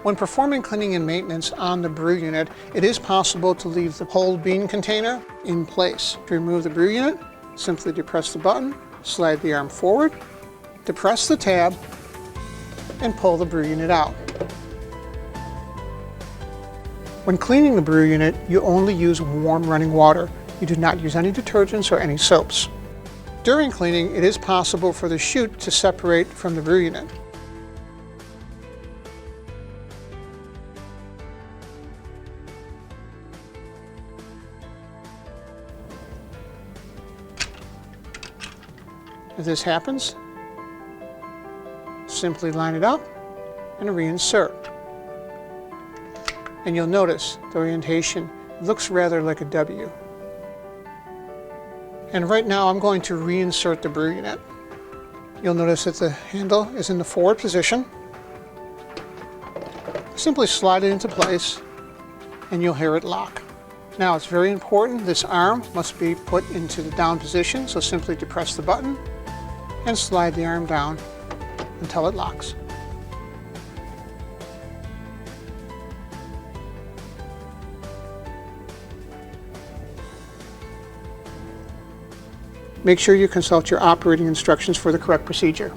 When performing cleaning and maintenance on the brew unit, it is possible to leave the whole bean container in place. To remove the brew unit, simply depress the button, slide the arm forward, depress the tab, and pull the brew unit out. When cleaning the brew unit, you only use warm running water. You do not use any detergents or any soaps. During cleaning, it is possible for the chute to separate from the brew unit. If this happens, simply line it up and reinsert. And you'll notice the orientation looks rather like a W. And right now I'm going to reinsert the brew unit. You'll notice that the handle is in the forward position. Simply slide it into place and you'll hear it lock. Now it's very important, this arm must be put into the down position, so simply depress the button and slide the arm down until it locks. Make sure you consult your operating instructions for the correct procedure.